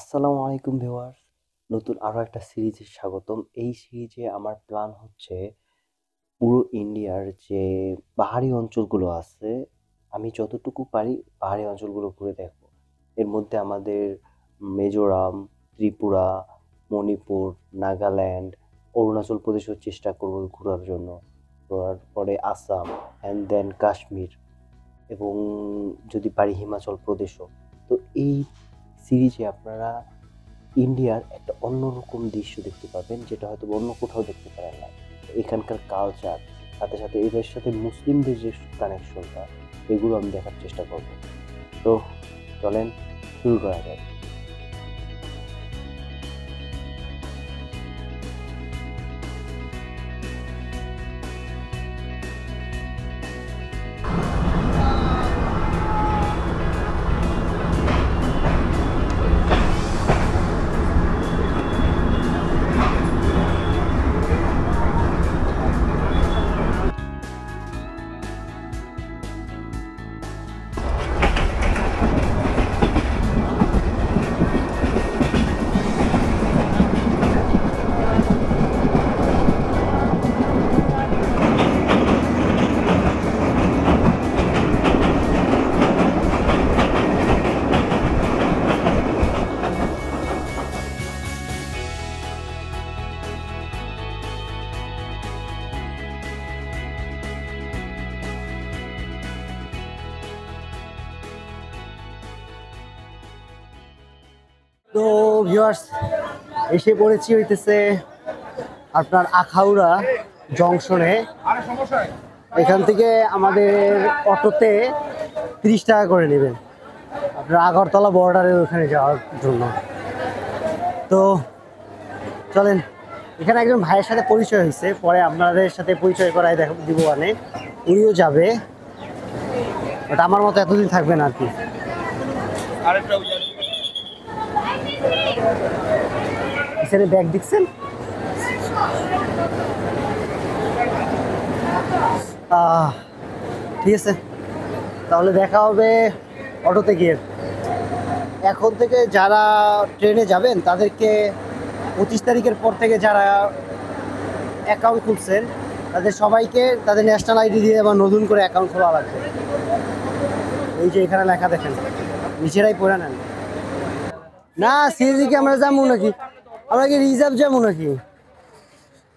আসসালামু আলাইকুম ভিউয়ার্স, নতুন আরো একটা সিরিজে স্বাগতম। এই সিরিজে আমার প্ল্যান হচ্ছে পুরো ইন্ডিয়ার যে পাহাড়ি অঞ্চলগুলো আছে, আমি যতটুকু পারি পাহাড়ি অঞ্চলগুলো ঘুরে দেখবো। এর মধ্যে আমাদের মিজোরাম, ত্রিপুরা, মণিপুর, নাগাল্যান্ড, অরুণাচল প্রদেশেও চেষ্টা করব ঘোরার জন্য। তারপরে আসাম অ্যান্ড দেন কাশ্মীর, এবং যদি পারি হিমাচল প্রদেশও। তো এই সিরিজে আপনারা ইন্ডিয়ার একটা অন্যরকম দৃশ্য দেখতে পাবেন, যেটা হয়তো অন্য কোথাও দেখতে পারেন না। এখানকার কালচার, সাথে সাথে এদের সাথে মুসলিমদের যে কানেকশনটা, এগুলো আমি দেখার চেষ্টা করব। তো চলেন শুরু করা যায়। তো ভিউয়ার্স, এসে পড়েছি হইতেছে আপনার আখাউড়া জংশনে। এখান থেকে আমাদের অটোতে 30 টাকা করে নেবেন আপনার আগরতলা বর্ডারের ওখানে যাওয়ার জন্য। তো চলেন, এখানে একজন ভাইয়ের সাথে পরিচয় হয়েছে, পরে আপনাদের সাথে পরিচয় করাই দিব। মানে উনিও যাবে, বাট আমার মতো এতদিন থাকবে না আর কি। এখানে ব্যাগ দেখছেন, ঠিক আছে, তাহলে দেখা হবে অটোতে গিয়ে। এখন থেকে যারা ট্রেনে যাবেন তাদেরকে 25 তারিখের পর থেকে যারা অ্যাকাউন্ট খুলছেন তাদের সবাইকে তাদের ন্যাশনাল আইডি দিয়ে আবার নতুন করে অ্যাকাউন্ট খোলা লাগবে। এই যে এখানে লেখা দেখেন, নিচেরাই পড়ে নেন। না সিএনজি কি আমরা যাবো নাকি? আমরা কি রিজার্ভ যাবো নাকি?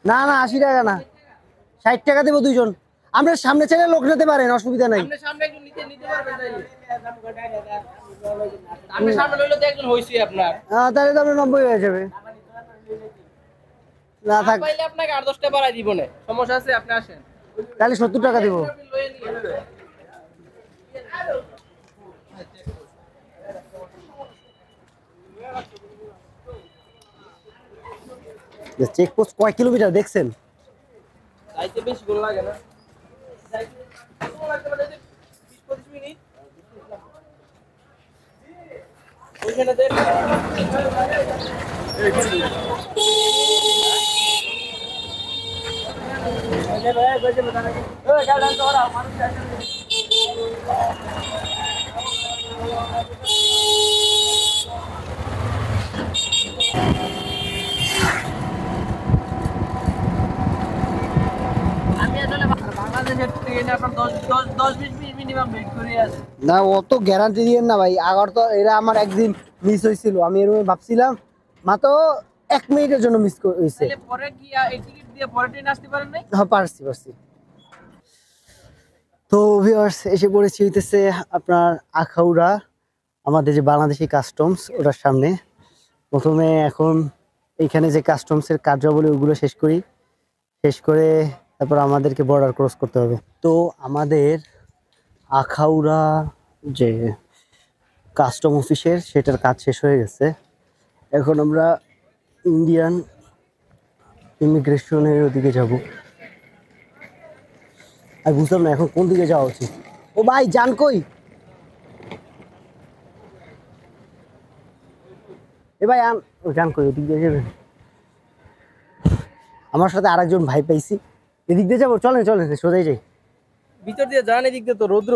না না, 80 টাকা না, 60 টাকা দেবো দুইজন। আমরা সামনে ছেড়ে লোক নিতে পারেন, অসুবিধা নাই। তাহলে তো আপনার 90 হয়ে যাবে। না থাক, আপনাকে 8-10টা বাড়াই দিব না, সমস্যা আছে, আপনি আসেন। তাহলে 70 টাকা দেবো। চেকপোস্ট কয় কিলোমিটার দেখছেন? যাইতে বেশি গুণ লাগে না, যাইতে লাগতে পারে 20-25 মিনিট। ওইখানে দেখ বাংলাদেশের ট্রেনে আপনার 10-20 মিনিট মিনিমাম ওয়েট করে আছে। না, অত গ্যারান্টি দিয়েন না ভাই। আগরতলা এরা আমার একদিন মিস হয়েছিল, আমি এরকম ভাবছিলাম, মাত্র 1 মিনিটের জন্য মিস হয়েছে। তাহলে পরে কি এই টিকিট দিয়ে পরে ট্রেন আসতে পারেন নাই? হ্যাঁ, পারছি। তো ভিউয়ার্স, এসে পড়েছি হইতেছে আপনার আখাউড়া, আমাদের যে বাংলাদেশি কাস্টমস, ওটার সামনে। প্রথমে এখন এইখানে যে কাস্টমসের কার্যাবলী ওগুলো শেষ করে তারপর আমাদেরকে বর্ডার ক্রস করতে হবে। তো আমাদের আখাউড়া যে কাস্টম অফিসের সেটার কাজ শেষ হয়ে গেছে। এখন আমরা ইন্ডিয়ান ইমিগ্রেশনের ওদিকে যাব। আর বুঝলাম না এখন কোন দিকে যাওয়া উচিত। ও ভাই, যান কই? এ ভাই ও যান কই? ওদিক দিয়ে যাবেন? আমার সাথে আরেকজন ভাই পাইছি, এদিক দিয়ে যাবো। চলেন সোজাই যাই। ভিতর দিয়ে যান, এদিক দিয়ে তো রৌদ্র।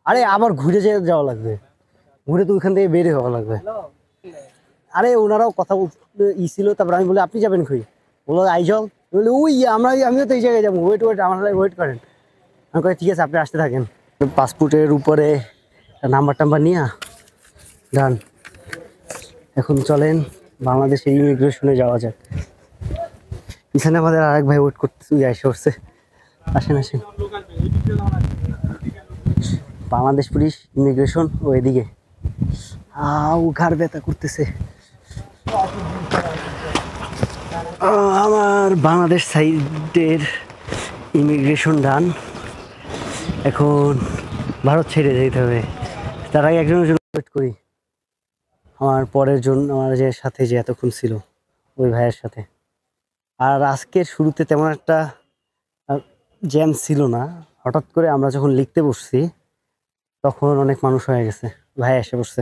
আরে আবার ঘুরে যাওয়া লাগবে, ঘুরে তো ওইখান থেকে বের হওয়া লাগবে। আরে ওনারাও কথা বলতে ছিল, তারপর আমি বলি আপনি যাবেন কই, বললো আইজল, বলি ওই আমিও তো এই জায়গায় যাবো, ওয়েট আমার ওয়েট করেন। আমি কই ঠিক আছে আপনি আসতে থাকেন। পাসপোর্টের উপরে নাম্বার টাম্বার নিয়ে ডান। এখন চলেন বাংলাদেশের ইমিগ্রেশনে যাওয়া যাক। এখানে আমাদের আরেক ভাই ওয়েট করতে এসে পড়ছে, আসেন আসেন। বাংলাদেশ পুলিশ ইমিগ্রেশন ও এদিকে ঘাড় ব্যথা করতেছে। আমার বাংলাদেশ সাইডের ইমিগ্রেশন ডান, এখন ভারত ছেড়ে যেতে হবে। তার আগে একজনের জন্য ওয়েট করি, আমার পরের জন্য, আমার যে সাথে যে এতক্ষণ ছিল ওই ভাইয়ের সাথে। আর আজকের শুরুতে তেমন একটা জ্যাম ছিল না, হঠাৎ করে আমরা যখন লিখতে বসছি তখন অনেক মানুষ হয়ে গেছে, ভাই এসে বসছে।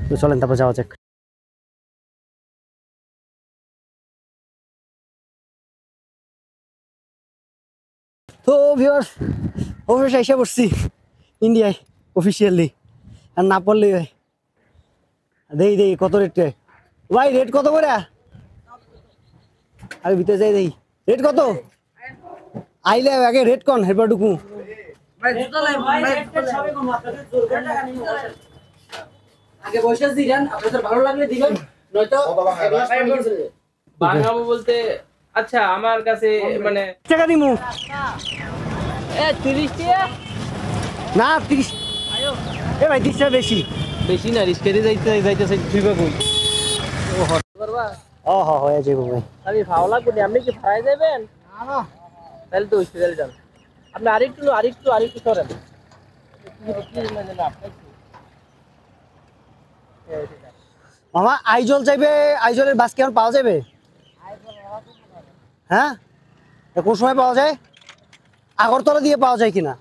তো চলেন তারপর যাওয়া যাক। তো ভিউয়ার্স অফিসে এসে পড়ছি ইন্ডিয়ায় অফিসিয়ালি, আর না পড়লে দেই কত রেট ভাই, রেট কত করে? আরে ভিতরে যাই দেই রেট কত, আইলে আগে রেট কন হেরবার ঢুকু। আগে বসে দিবেন, আপনাদের ভালো লাগলে দিবেন, নয়তো বাংলামো বলতে। আচ্ছা আমার কাছে মানে টাকা দিমু 30 টাকা না 30, এ ভাই 30 টাকা বেশি। বেশি না, রিস্কেতে যাইতেছে তুইবা কই ও হট করবা। ও হয়ে যাবে ভাই। আমি ভালো লাগবে না, আপনি কি ভাড়ায় যাবেন? না তাহলে তো হসপিটালে যান। আপনি আরেকটু সরেন। মামা আইজল যাইবে, আইজলের বাস কেমন পাওয়া যাবে? হ্যাঁ কোন সময় পাওয়া যায়? আগরতলা দিয়ে পাওয়া যায় কিনা?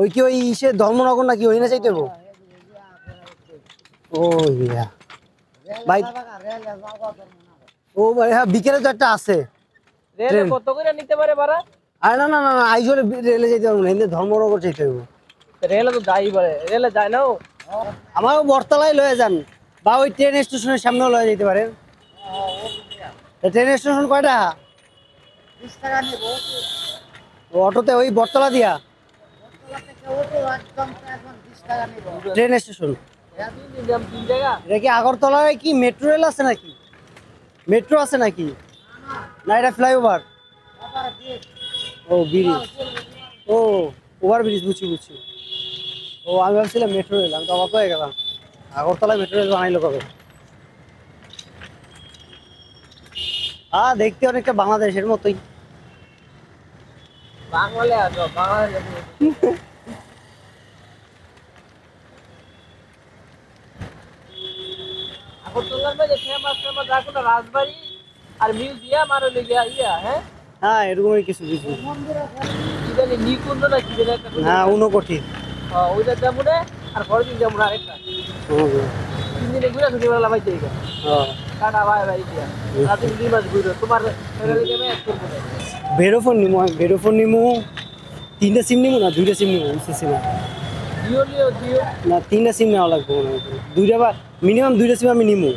ওই কি ওই ইসে ধর্মনগর নাকি ওই না চাইতে হবো? ও ইয়া ভাই, ও ভাই হ্যাঁ বিকেলে তো একটা আছে। রেলে কত করে নিতে পারে ভাড়া? আরে না আইজলে রেলে যেতে পারবো না, এমনি ধর্মনগর যেতে হবে। রেলে তো যাই পারে, রেলে যায় না ও। আমারও বর্তলায় লয়ে যান, বা ওই ট্রেন স্টেশনের সামনেও লয়ে যেতে পারেন। ট্রেন স্টেশন কয়টা? 20 টাকা নিব অটোতে, ওই বর্তলা দিয়া ট্রেন স্টেশন। এটা কি আগরতলায় কি মেট্রো রেল আছে নাকি? মেট্রো আছে নাকি? না এটা ফ্লাইওভার? ও ব্রিজ, ও ওভার ব্রিজ, বুঝছি। ও আমি ভাবছিলাম মেট্রো রেল, আমি তো অবাক হয়ে গেলাম। আগরতলায় মেট্রো রেল বানাইলো কবে? দেখতে অনেকটা বাংলাদেশের মতোই। বাংলাদেশ আসো, বাংলাদেশ আগরতলার মধ্যে ফেমাস রাখুন রাজবাড়ি আর মিউজিয়াম আর ওই ইয়া। হ্যাঁ এরকমই কিছু কিছু। কি জানি নিকুঞ্জ না কি জানি একটা। হ্যাঁ ঊনকোটি। ওইটা যেমন আর পরের দিন যেমন আরেকটা। 3 দিনে ঘুরে ছুটি বেলা ভাই যাই কাটা ভাই দিয়া রাতে 2 মাস ঘুরে তোমার ফেরালে যাবে এক করবো। ভেরোফোন নিমু 3টা সিম নিমু না 2টা সিম নিমু সিম জিও না 3টা সিম নেওয়া লাগবে মনে হয়, 2টা বা মিনিমাম 2টা সিম আমি নিমু।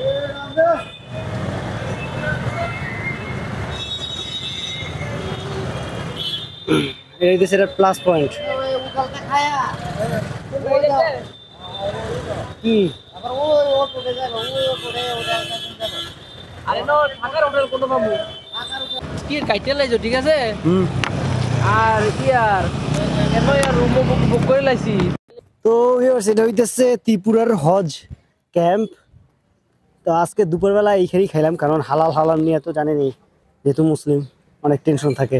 এই দেশের প্লাস পয়েন্ট কি? আরে না থাকার হোটেল কোনো পাবো কি কাইতে লাইছো ঠিক আছে। আর কি আর কেন আর রুম বুক করে লাইছি। তো সেটা হইতেছে ত্রিপুরার হজ ক্যাম্প। তো আজকে দুপুরবেলা এইখানেই খাইলাম, কারণ হালাল নিয়ে তো জানেনি, যেহেতু মুসলিম অনেক টেনশন থাকে।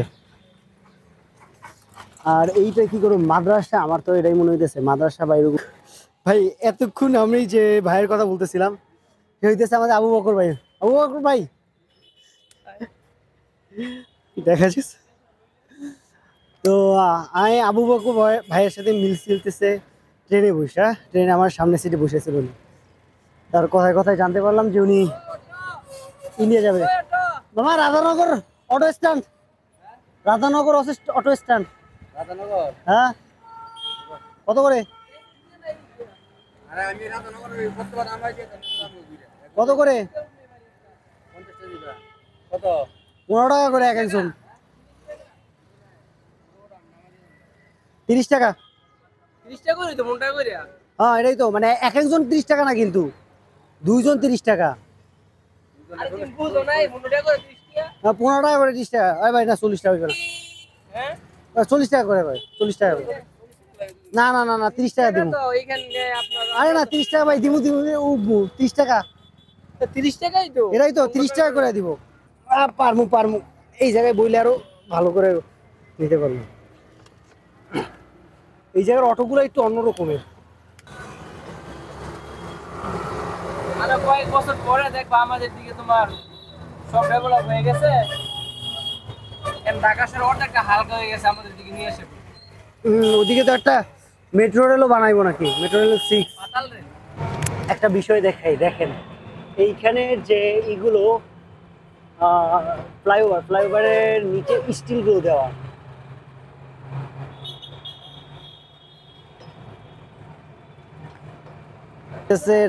আর এইটা কি করবো মাদ্রাসা, আমার তো এটাই মনে হইতেছে মাদ্রাসা বা এরকম। ভাই এতক্ষণ আমি যে ভাইয়ের কথা বলতেছিলাম সে হইতেছে আমাদের আবু বকর ভাই দেখা যাচ্ছে। তো আমি আবু বকর ভাইয়ের সাথে মিলতেছে ট্রেনে আমার সামনে সিটে বসেছিল উনি। তার কথায় জানতে পারলাম যে উনি ইন্ডিয়া যাবে। মামা Radhanagar auto stand, Radhanagar auto stand. হ্যাঁ কত করে? কত করে? 15 টাকা করে এক একজন। 30 টাকা। 30 টাকা করে তো মন টাকা করে। হ্যাঁ এটাই তো, মানে এক একজন 30 টাকা না কিন্তু, দুইজন 30 টাকা। আরে তুমি বুঝো নাই 15 টাকা করে 30 টাকা। হ্যাঁ 15 টাকা করে 30 টাকা। ওই ভাই না 40 টাকা করে না। হ্যাঁ 40 টাকা করে ভাই, 40 টাকা করে। না না না না 30 টাকা দিব। তো এইখানে আপনার আরে না 30 টাকা ভাই দিমু দিমু 30 টাকা। 30 টাকাই তো। এটাই তো 30 টাকা করে দিব। পারমু পারমু, এই জায়গায় বইলে আরো ভালো করে নিতে পারবো। এই জায়গার অটোগুলো একটু অন্যরকমের। আরে কয়েক বছর পরে দেখবা আমাদের দিকে তোমার সব ডেভেলপ হয়ে গেছে। ঢাকা শহর অনেকটা হালকা হয়ে গেছে, আমাদের দিকে নিয়ে আসে। ওদিকে তো একটা মেট্রো রেলও বানাইবো নাকি, মেট্রো রেল 6। পাতাল রে। একটা বিষয় দেখাই, দেখেন এইখানে যে এগুলো ফ্লাইওভারের নিচে স্টিলগুলো দেওয়া।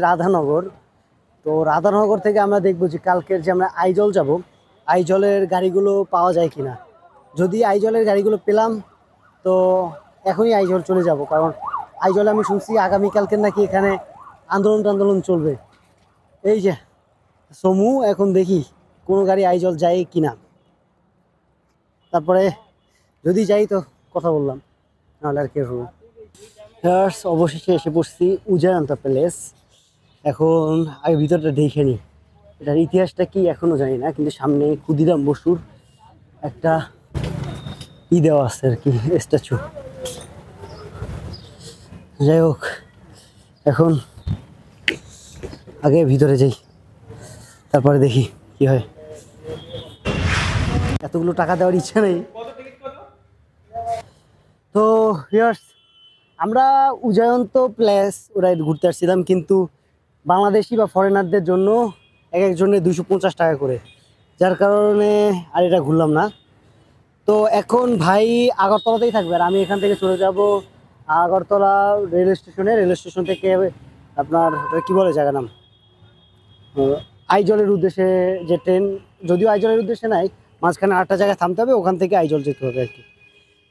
রাধানগর। তো রাধানগর থেকে আমরা দেখবো যে কালকের যে আমরা আইজল যাব, আইজলের গাড়িগুলো পাওয়া যায় কিনা। যদি আইজলের গাড়িগুলো পেলাম তো এখনই আইজল চলে যাব, কারণ আইজলে আমি শুনছি আগামীকালকে নাকি এখানে আন্দোলন চলবে। এই যে সমু, এখন দেখি কোনো গাড়ি আইজল যায় কিনা। তারপরে যদি যাই তো কথা বললাম, নাহলে আর কি করবো। অবশেষে এসে পড়ছি উজায়ন্তা প্যালেস। এখন আগে ভিতরটা দেখে নিই, এটার ইতিহাসটা কি এখনো জানি না, কিন্তু সামনে ক্ষুদিরাম বসুর একটা দেওয়া আছে আর কি, স্ট্যাচু। যাই হোক, এখন আগে ভিতরে যাই, তারপরে দেখি কি হয়। এতগুলো টাকা দেওয়ার ইচ্ছা নেই। তো ভিউয়ার্স, আমরা উজায়ন্ত প্লেস ওরা ঘুরতে আসছিলাম, কিন্তু বাংলাদেশি বা ফরেনারদের জন্য এক একজনের 250 টাকা করে, যার কারণে আর এটা ঘুরলাম না। তো এখন ভাই আগরতলাতেই থাকবে, আর আমি এখান থেকে চলে যাব আগরতলা রেল স্টেশনে। রেল স্টেশন থেকে আপনার কি বলে জায়গার নাম, আইজলের উদ্দেশ্যে যে ট্রেন, যদিও আইজলের উদ্দেশ্যে নাই, মাঝখানে 8টা জায়গায় থামতে হবে, ওখান থেকে আইজল যেতে হবে আর কি।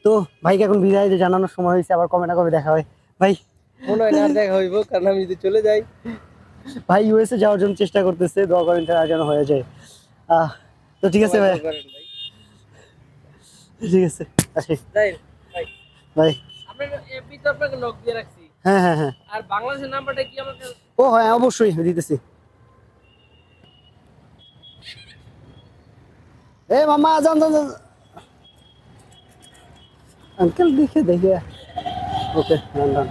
তো ভাইকে এখন বিদায় জানানোর সময় হয়েছে, আবার কবে না কবে দেখা হয় ভাই। মনে হয় না দেখা হইব, কারণ আমি যদি চলে যাই। ভাই ইউএসএ যাওয়ার জন্য চেষ্টা করতেছে, দোয়া করেন যেন হয়ে যায়। তো ঠিক আছে ভাই, ঠিক আছে আসি ভাই। ভাই। আপনার এমপি তো আপনাকে লক দিয়ে রাখছি। হ্যাঁ হ্যাঁ হ্যাঁ। আর বাংলাদেশের নাম্বারটা কি আমাকে? ও হ্যাঁ অবশ্যই দিতেছি। এ মামা যান যান যান। আঙ্কেল দেখে দেখে। ওকে ডান ডান।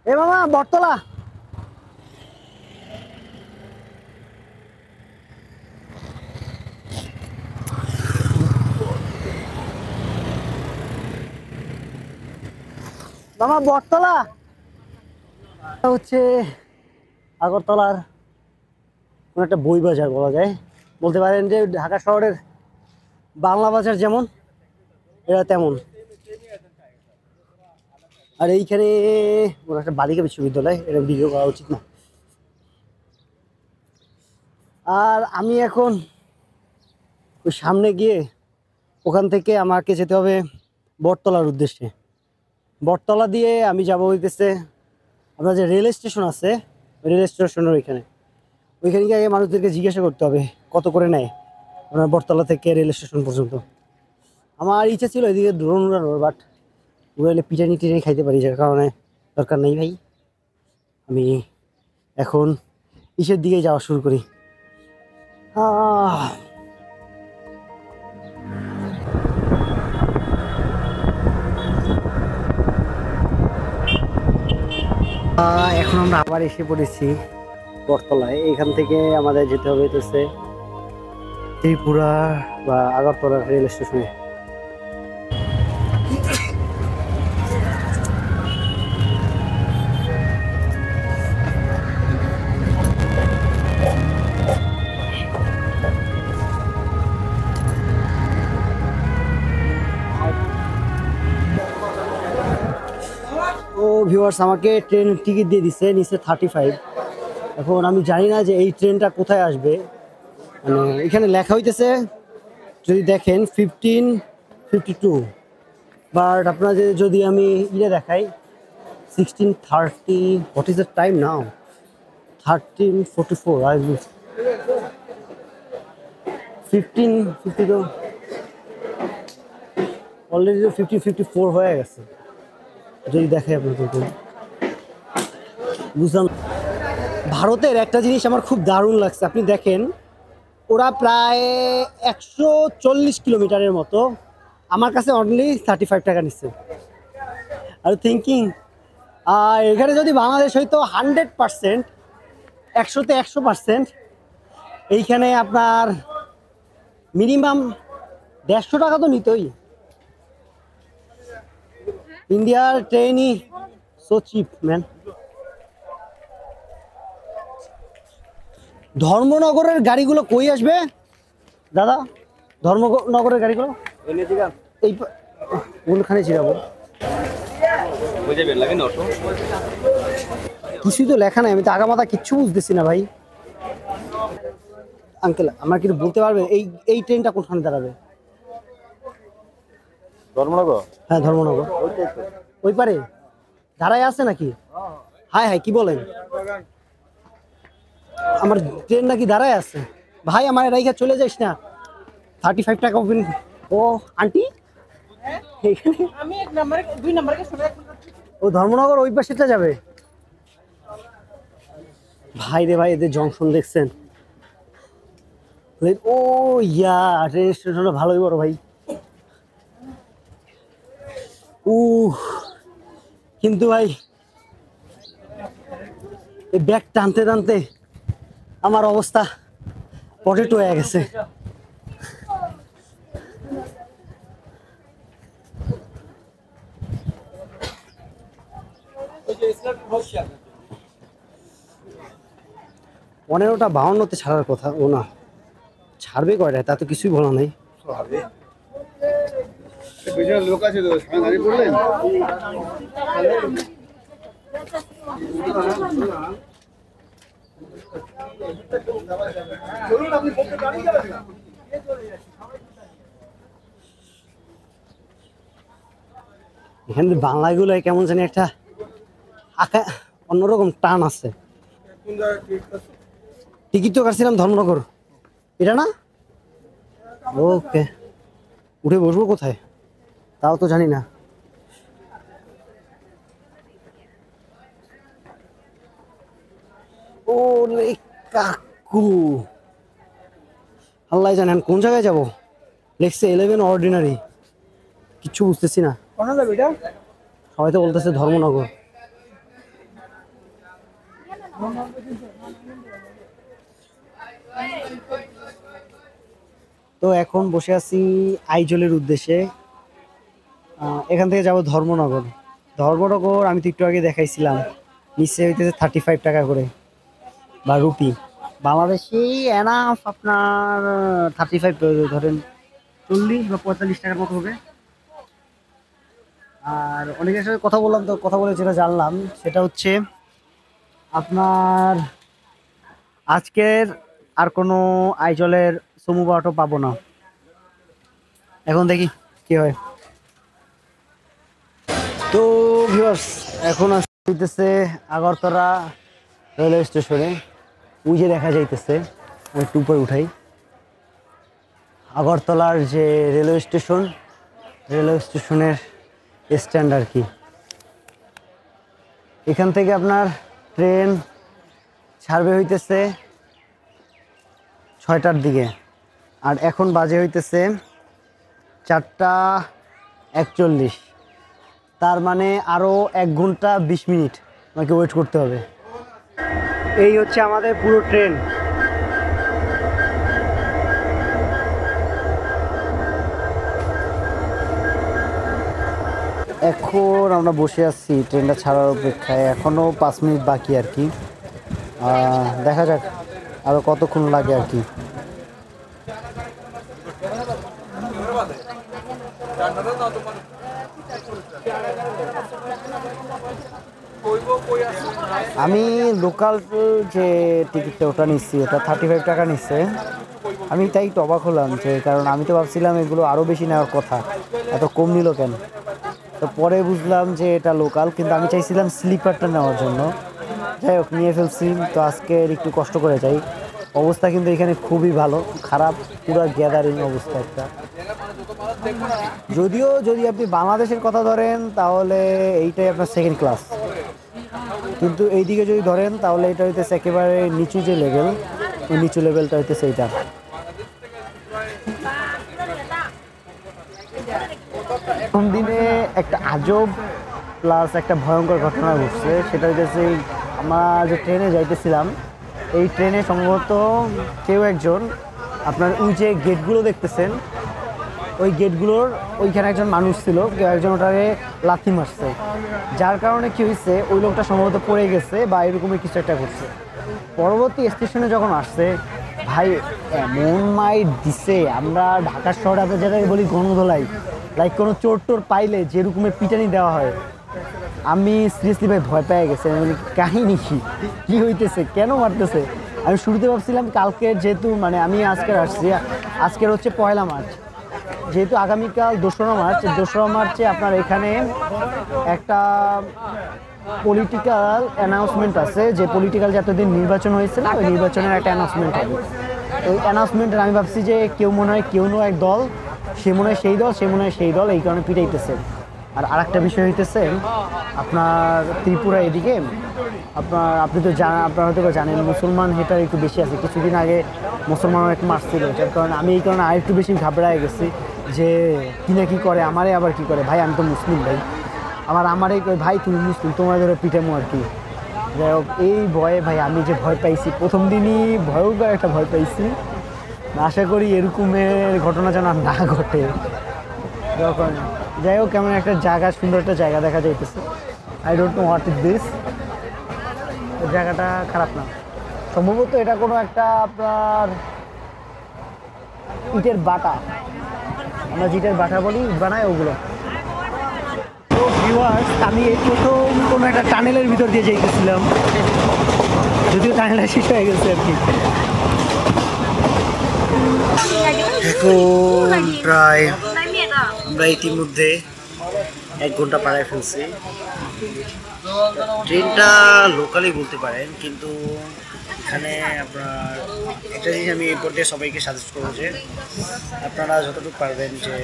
এ মামা বটতলা। মামা বটতলা হচ্ছে আগরতলার কোন একটা বই বাজার বলা যায়, বলতে পারেন যে ঢাকা শহরের বাংলা বাজার যেমন, এটা তেমন। আর এইখানে কোনো একটা বালিকা বিশ্ববিদ্যালয়, এটা ভিডিও করা উচিত না। আর আমি এখন ওই সামনে গিয়ে ওখান থেকে আমাকে যেতে হবে বটতলার উদ্দেশ্যে। বটতলা দিয়ে আমি যাব হইতেছে আপনার যে রেল স্টেশন আছে, রেল স্টেশনের ওইখানে গিয়ে মানুষদেরকে জিজ্ঞাসা করতে হবে কত করে নেয় আপনার বটতলা থেকে রেল স্টেশন পর্যন্ত। আমার ইচ্ছা ছিল এদিকে ড্রোন উড়ানোর, বাট উড়াইলে পিটানি টিটানি খাইতে পারি, যার কারণে দরকার নেই ভাই। আমি এখন ইসের দিকে যাওয়া শুরু করি। এখন আমরা আবার এসে পড়েছি বটতলায়। এখান থেকে আমাদের যেতে হবে হচ্ছে ত্রিপুরা বা আগরতলা রেল স্টেশনে। ভিউয়ার্স আমাকে ট্রেন টিকিট দিয়ে দিচ্ছে নিচে 35। এখন আমি জানি না যে এই ট্রেনটা কোথায় আসবে, মানে এখানে লেখা হইতেছে যদি দেখেন 15:52, বাট আপনাদের যদি আমি দেখাই 16:30, what is the time now? 13:44, I will 15:50 তো অলরেডি 15:54 হয়ে গেছে। যদি দেখাই আপনাদেরকে বুঝলাম। ভারতের একটা জিনিস আমার খুব দারুণ লাগছে, আপনি দেখেন ওরা প্রায় 140 কিলোমিটারের মতো, আমার কাছে অনলি 35 টাকা নিচ্ছে। আর থিঙ্কিং এখানে যদি বাংলাদেশ হয়তো 100%, 100-তে 100%, এইখানে আপনার মিনিমাম 150 টাকা তো নিতই। ইন্ডিয়ার ট্রেনই সো চিপ ম্যান। ধর্মনগরের গাড়িগুলো কই আসবে দাদা? ধর্মনগরের গাড়িগুলো এই কোনখানে ছিড়াবো? কিছুই তো লেখা নাই, আমি তো আগামাথা কিচ্ছু বুঝতেছি না ভাই। আঙ্কেল আমার কি বলতে পারবে এই ট্রেনটা কোনখানে দাঁড়াবে? ধর্মনগর? হ্যাঁ ধর্মনগর ওই পারে দাঁড়ায় আছে নাকি? হাই হাই কি বলেন, আমার ট্রেন নাকি দাঁড়ায় আছে? ভাই আমার রাইখা চলে যাস না, 35 টাকা। ও আন্টি আমি 1 নম্বরে 2 নম্বরে শুনে ও ধর্মনগর ওই পাশেটা যাবে। ভাই রে ভাই এদের জংশন দেখছেন? ও ইয়া ট্রেন স্টেশনটা ভালোই বড় ভাই। কিন্তু ভাই এই ব্যাগ টানতে টানতে আমার অবস্থা পটেটো হয়ে গেছে। পনেরোটা 52তে ছাড়ার কথা, ও না ছাড়বে কয়টায় তা তো কিছুই বলা নাই। লোক আছে তো গাড়ি করলেন। এখানে বাংলাগুলো কেমন জানি একটা অন্যরকম টান আছে। টিকিট তো কাটছিলাম ধর্মনগর, এটা না? ওকে উঠে বসবো কোথায় তাও তো জানি না। ও কাকু আল্লাহ জানেন কোন জায়গায় যাব। লেখছে 11 অর্ডিনারি, কিচ্ছু বুঝতেছি না। সবাই তো বলতেছে ধর্মনগর। তো এখন বসে আছি আইজলের উদ্দেশ্যে। এখান থেকে যাব ধর্মনগর। ধর্মনগর আমি তো একটু আগে দেখাইছিলাম, নিচে হইতেছে 35 টাকা করে বা রুপি। বাংলাদেশি এনাফ আপনার 35 ধরেন 40 বা 45 টাকার মতো হবে। আর অনেকের সাথে কথা বললাম, তো কথা বলে যেটা জানলাম সেটা হচ্ছে আপনার আজকের আর কোনো আইজলের সমু বা অটো পাবো না। এখন দেখি কি হয়। তো ভিউয়ার্স এখন আসতেছে আগরতলা রেলওয়ে স্টেশনে, ওই যে দেখা যাইতেছে। আমি একটু উপরে উঠাই। আগরতলার যে রেলওয়ে স্টেশনের স্ট্যান্ড আর কি। এখান থেকে আপনার ট্রেন ছাড়বে হইতেছে 6টার দিকে, আর এখন বাজে হইতেছে 4টা 41। তার মানে আরও 1 ঘন্টা 20 মিনিট আমাকে ওয়েট করতে হবে। এই হচ্ছে আমাদের পুরো ট্রেন। এখন আমরা বসে আছি ট্রেনটা ছাড়ার অপেক্ষায়, এখনও 5 মিনিট বাকি আর কি। দেখা যাক আরও কতক্ষণ লাগে আর কি। আমি লোকাল যে টিকিটটা ওটা নিচ্ছি, ওটা 35 টাকা নিচ্ছে। আমি তাই একটু অবাক হলাম, যে কারণ আমি তো ভাবছিলাম এগুলো আরও বেশি নেওয়ার কথা, এত কম নিল কেন। তো পরে বুঝলাম যে এটা লোকাল, কিন্তু আমি চাইছিলাম স্লিপারটা নেওয়ার জন্য। যাই হোক, নিয়ে ফেলছি। তো আজকে একটু কষ্ট করে যাই। অবস্থা কিন্তু এখানে খুবই ভালো, খারাপ পুরো গ্যাদারিং অবস্থা একটা। যদিও যদি আপনি বাংলাদেশের কথা ধরেন তাহলে এইটাই আপনার সেকেন্ড ক্লাস, কিন্তু এইদিকে যদি ধরেন তাহলে এটা হইতেছে একেবারে নিচু যে লেভেল, ওই নিচু লেভেলটা হইতেছে এইটা। প্রথম দিনে একটা আজব প্লাস একটা ভয়ঙ্কর ঘটনা ঘটছে। সেটা হইতেছে আমরা যে ট্রেনে যাইতেছিলাম, এই ট্রেনে সম্ভবত কেউ একজন, আপনার ওই যে গেটগুলো দেখতেছেন, ওই গেটগুলোর ওইখানে একজন মানুষ ছিল, কেউ একজন ওটারে লাথি মারছে, যার কারণে কী হয়েছে, ওই লোকটা সম্ভবত পড়ে গেছে বা এরকমই কিছু একটা করছে। পরবর্তী স্টেশনে যখন আসছে, ভাই এমন মাইর দিছে, আমরা ঢাকার শহরে আমরা যেটাকে বলি গণধোলাই, লাইক কোনো চোর টোর পাইলে যেরকমের পিটানি দেওয়া হয়, আমি সিরিয়াসলি ভাই ভয় পেয়ে গেছি। আমি কাহিনী কী হইতেছে, কেন মারতেছে। আমি শুরুতে ভাবছিলাম কালকে, যেহেতু মানে আমি আজকের আসছি, আজকের হচ্ছে 1 মার্চ, যেহেতু আগামীকাল 2রা মার্চ, 2রা মার্চে আপনার এখানে একটা পলিটিক্যাল অ্যানাউন্সমেন্ট আছে, যে পলিটিক্যাল যে এতদিন নির্বাচন হয়েছে না, ওই নির্বাচনের একটা অ্যানাউন্সমেন্ট হবে। ওই অ্যানাউন্সমেন্টের আমি ভাবছি যে কেউ মনে হয় কেউ এক দল, সে মনে হয় সেই দল, সে মনে হয় সেই দল, এই কারণে পিটাইতেছে। আর আরেকটা বিষয় হইতেছে আপনার ত্রিপুরা এদিকে আপনি তো আপনারা হয়তো জানেন মুসলমান হেটার একটু বেশি আছে। কিছুদিন আগে মুসলমান এক মারছিল, যার কারণে আমি এই কারণে আরেকটু বেশি ঘাবড়ায় গেছি যে কি না কি করে, আমারে আবার কি করে। ভাই আমি তো মুসলিম, ভাই আমারে ভাই তুমি মুসলিম, তোমার ধরে পিটামো আর কি। যাই হোক, এই ভয়ে ভাই আমি যে ভয় পাইছি, প্রথম দিনই ভয়ঙ্কর একটা ভয় পাইছি। আশা করি এরকমের ঘটনা যেন না ঘটে। যখন যাই হোক, কেমন একটা জায়গা, সুন্দর একটা জায়গা দেখা যাইতেছে। I don't know what is this. জায়গাটা খারাপ না, সম্ভবত এটা কোনো একটা আপনার ইটের বাটা, আমরা যেটার বাটা বলি, ইট বানায় ওগুলো। তো ভিউয়ার্স, আমি এই প্রথম কোনো একটা টানেলের ভিতর দিয়ে যাইতেছিলাম, যদিও টানেলটা শেষ হয়ে গেছে আর কি। এখন প্রায় আমরা ইতিমধ্যে 1 ঘন্টা পাড়ায় ফেলছি। ট্রেনটা লোকালই বলতে পারেন, কিন্তু এখানে আপনার একটা জিনিস আমি এই পর্যায়ে সবাইকে সাজেস্ট করবো যে আপনারা যতটুকু পারবেন যে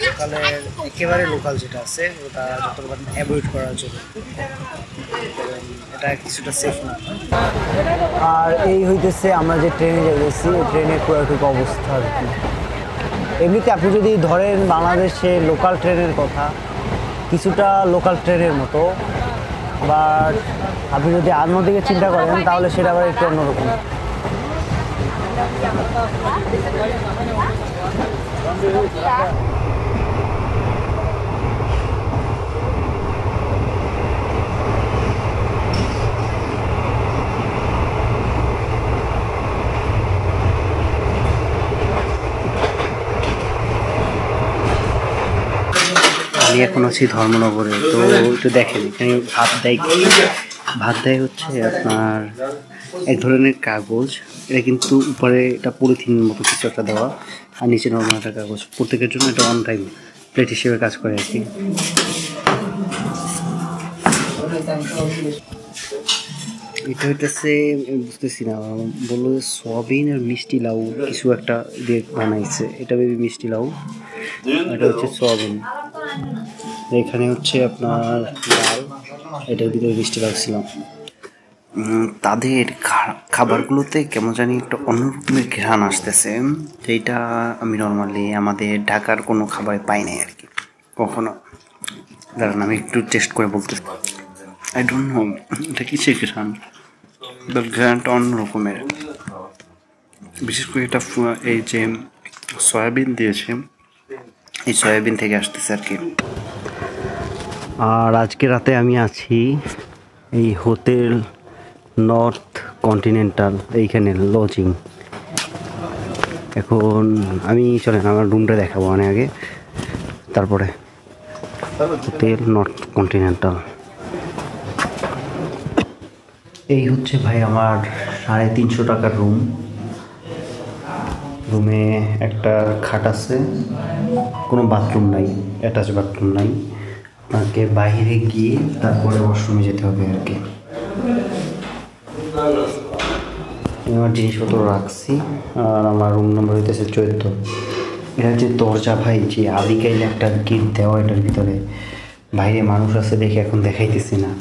লোকালের একেবারে লোকাল যেটা আছে ওটা যতটুকু অ্যাভয়েড করার জন্য, এটা কিছুটা সেফ না। আর এই হইতেছে আমরা যে ট্রেনে যাইতেছি, ট্রেনের পুরোটুকু অবস্থা আর কি। এমনিতে আপনি যদি ধরেন বাংলাদেশে লোকাল ট্রেনের কথা, কিছুটা লোকাল ট্রেনের মতো, বাট আপনি যদি অন্যদিকে চিন্তা করেন তাহলে সেটা আবার একটু অন্যরকম। আমি এখন আছি ধর্মনগরে। তো একটু দেখেন এখানে ভাত দেয় হচ্ছে আপনার এক ধরনের কাগজ, এটা কিন্তু উপরে এটা পলিথিনের মতো কিছু একটা দেওয়া, আর নিচে নর্মাল একটা কাগজ। প্রত্যেকের জন্য এটা অন টাইম প্লেট হিসেবে কাজ করে আর কি। এটা হইতেছে বুঝতেছি না, বললো সয়াবিন আর মিষ্টি লাউ কিছু একটা দিয়ে বানাইছে। এটা বেবি মিষ্টি লাউ, এটা হচ্ছে সয়াবিন। এখানে হচ্ছে আপনার ডাল, এটার ভিতরে মিষ্টি লাগছিলাম। তাদের খাবারগুলোতে কেমন জানি একটা অন্য রকমের ঘ্রাণ আসতেছে, যেটা আমি নর্মালি আমাদের ঢাকার কোনো খাবারে পাই নাই আর কি কখনো। দাঁড়ান আমি একটু টেস্ট করে বলতেছি। আই ডোন্ট নো এটা কিসের ঘ্রাণ, ঘ্রাণটা অন্য রকমের। বিশেষ করে এটা এই যে সয়াবিন দিয়েছে, এই সয়াবিন থেকে আসতেছে আর কি। আর আজকে রাতে আমি আছি এই হোটেল নর্থ কন্টিনেন্টাল, এইখানে লজিং। এখন আমি চলেন আমার রুমটা দেখাবো অনেক আগে, তারপরে হোটেল নর্থ কন্টিনেন্টাল। এই হচ্ছে ভাই আমার 350 টাকার রুম। রুমে একটা খাট আছে, কোনো বাথরুম নাই, অ্যাটাচ বাথরুম নাই। আপনাকে বাইরে গিয়ে তারপরে ওয়াশরুমে যেতে হবে আর কি। আমি আমার জিনিসপত্র রাখছি, আর আমার রুম নম্বর হইতেছে 14। এটা যে দরজা ভাই, যে আদিকাইলে একটা গেট দেওয়া, এটার ভিতরে বাইরে মানুষ আছে দেখে এখন দেখাইতেছি না।